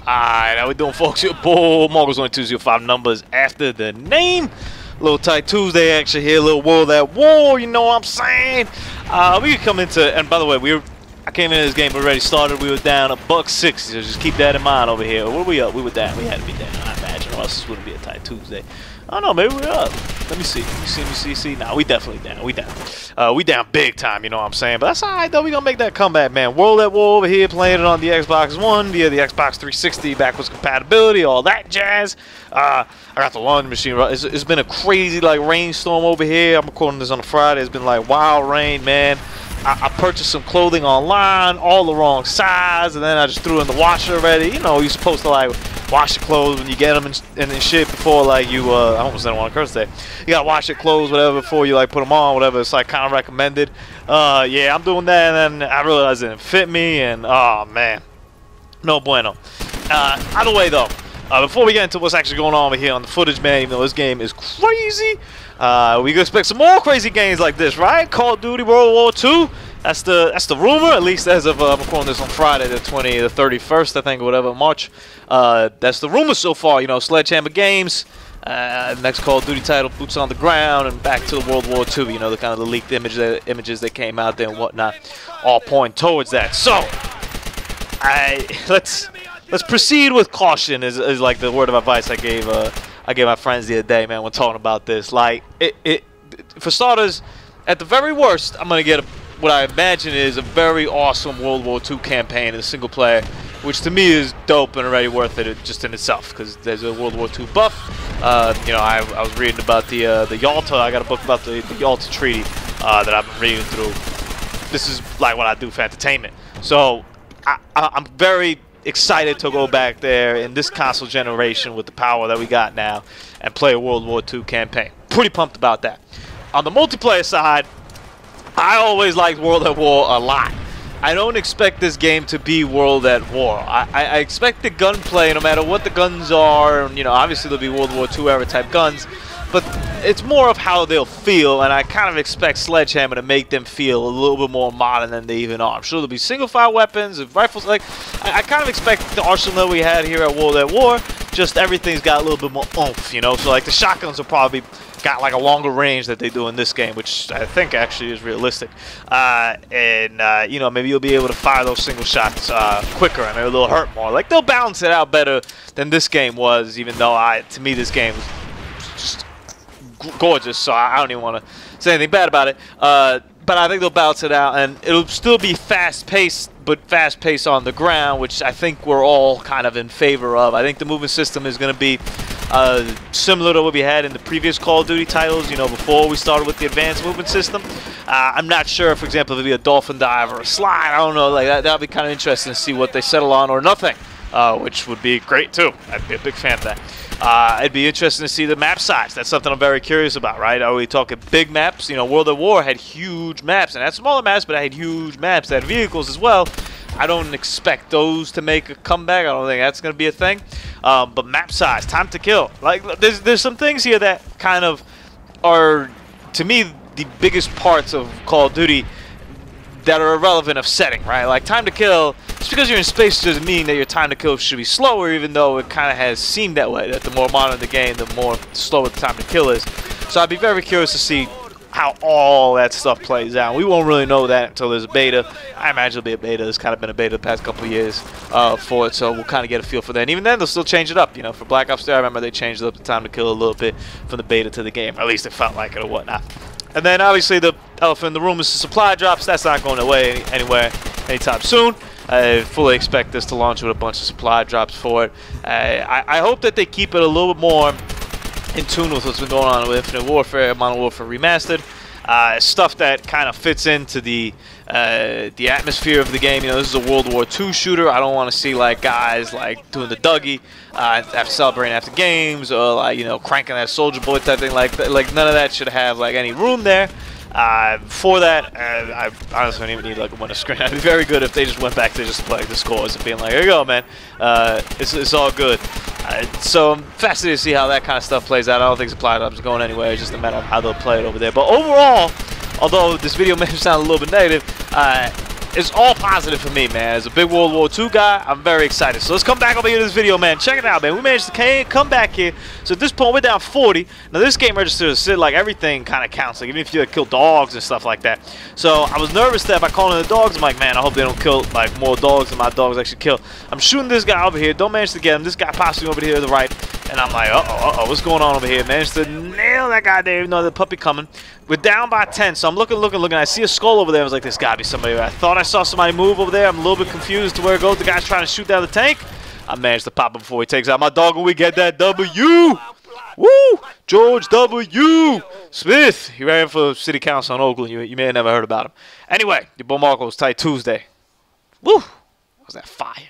Alright, how we doing, folks? Your boy Marcos 205 numbers after the name. Little tight Tuesday action here, little World at War, you know what I'm saying? We could come into, and by the way, I came into this game already started. We were down $1.60, so just keep that in mind over here. What were we up? We were down. We had to be down. I imagine, or else this wouldn't be a tight Tuesday. I don't know. Maybe we're up. Let me see. Let me see. Nah, we definitely down. We down. We down big time. You know what I'm saying? But that's all right though. We gonna make that comeback, man. World at War over here, playing it on the Xbox One via the Xbox 360 backwards compatibility, all that jazz. I got the laundry machine. It's been a crazy like rainstorm over here. I'm recording this on a Friday. It's been like wild rain, man. I purchased some clothing online, all the wrong size, and then I just threw it in the washer already. You know, you're supposed to like wash your clothes when you get them and shit before like you. I almost didn't want to curse there. You gotta wash your clothes, whatever, before you like put them on, whatever. It's like kind of recommended. Yeah, I'm doing that, and then I realized it didn't fit me, and oh man, no bueno. Either way though. Before we get into what's actually going on over here on the footage, man, even though this game is crazy, we can expect some more crazy games like this, right? Call of Duty World War II. That's the rumor, at least as of I'm recording this on Friday, the 31st, I think, or whatever, March. That's the rumor so far. You know, Sledgehammer Games, next Call of Duty title, boots on the ground, and back to the World War II. You know, the kind of the leaked images that came out there and whatnot, all point towards that. So, let's proceed with caution. Is like the word of advice I gave my friends the other day, man, when talking about this. Like, for starters, at the very worst, I'm gonna get what I imagine is a very awesome World War II campaign in a single player, which to me is dope and already worth it just in itself, because there's a World War II buff. You know, I was reading about the Yalta. I got a book about the Yalta Treaty that I've been reading through. This is like what I do for entertainment. So I'm very excited to go back there in this console generation with the power that we got now and play a World War II campaign. Pretty pumped about that. On the multiplayer side, I always liked World at War a lot. I don't expect this game to be World at War. I expect the gunplay, no matter what the guns are, you know, obviously there'll be World War II era type guns, but it's more of how they'll feel, and I kind of expect Sledgehammer to make them feel a little bit more modern than they even are. I'm sure there'll be single-file weapons and rifles. Like, I kind of expect the arsenal we had here at World at War, just everything's got a little bit more oomph, you know? So, like, the shotguns will probably got like a longer range that they do in this game, which I think actually is realistic. You know, maybe you'll be able to fire those single shots quicker, and maybe they'll hurt more. Like, they'll balance it out better than this game was, even though to me this game was just gorgeous, so I don't even want to say anything bad about it. But I think they'll balance it out, and it'll still be fast-paced, but fast-paced on the ground, which I think we're all kind of in favor of. I think the movement system is going to be similar to what we had in the previous Call of Duty titles, you know, before we started with the advanced movement system. I'm not sure, for example, if it'll be a dolphin dive or a slide. I don't know. Like that'll be kind of interesting to see what they settle on, or nothing, which would be great too. I'd be a big fan of that. It'd be interesting to see the map size. That's something I'm very curious about, right? Are we talking big maps? You know, World at War had huge maps, and had smaller maps, but I had huge maps that had vehicles as well. I don't expect those to make a comeback. I don't think that's going to be a thing. But map size, time to kill. Like, there's some things here that kind of are, to me, the biggest parts of Call of Duty that are irrelevant of setting, right? Like, time to kill, just because you're in space doesn't mean that your time to kill should be slower, even though it kind of has seemed that way, that the more modern the game, the more slower the time to kill is. So I'd be very curious to see how all that stuff plays out. We won't really know that until there's a beta. I imagine it'll be a beta. There's kind of been a beta the past couple of years for it, so we'll kind of get a feel for that. And even then, they'll still change it up. You know, for Black Ops 3, I remember they changed up the time to kill a little bit from the beta to the game. Or at least it felt like it or whatnot. And then, obviously, the elephant in the room is the supply drops. That's not going away anywhere anytime soon. I fully expect this to launch with a bunch of supply drops for it. I hope that they keep it a little bit more in tune with what's been going on with Infinite Warfare, Modern Warfare Remastered. Stuff that kind of fits into the atmosphere of the game. You know, this is a World War II shooter. I don't want to see like guys like doing the Dougie after celebrating after games, or like, you know, cranking that Soldier Boy type thing. Like none of that should have like any room there. For that, I honestly don't even need like a winner screen. I'd be very good if they just went back to just like the scores and being like, here you go, man. It's all good. So I'm fascinated to see how that kind of stuff plays out. I don't think supply drops are going anywhere. It's just a matter of how they'll play it over there. But overall, although this video may sound a little bit negative, it's all positive for me, man. As a big World War II guy, I'm very excited. So let's come back over here to this video, man. Check it out, man. We managed to come back here. So at this point, we're down 40. Now, this game registers like everything kind of counts, like even if you kill dogs and stuff like that. So I was nervous that by calling the dogs, I'm like, man, I hope they don't kill like more dogs than my dogs actually kill. I'm shooting this guy over here. Don't manage to get him. This guy possibly over here to the right. And I'm like, uh-oh, what's going on over here? Managed to nail that guy there, even though the puppy coming. We're down by 10, so I'm looking. I see a skull over there. I was like, there's got to be somebody. I thought I saw somebody move over there. I'm a little bit confused to where it goes. The guy's trying to shoot down the tank. I managed to pop him before he takes out my dog, and we get that W. Woo! George W. Smith. He ran for city council in Oakland. You may have never heard about him. Anyway, your boy Marco was tight Tuesday. Woo! Was that fire?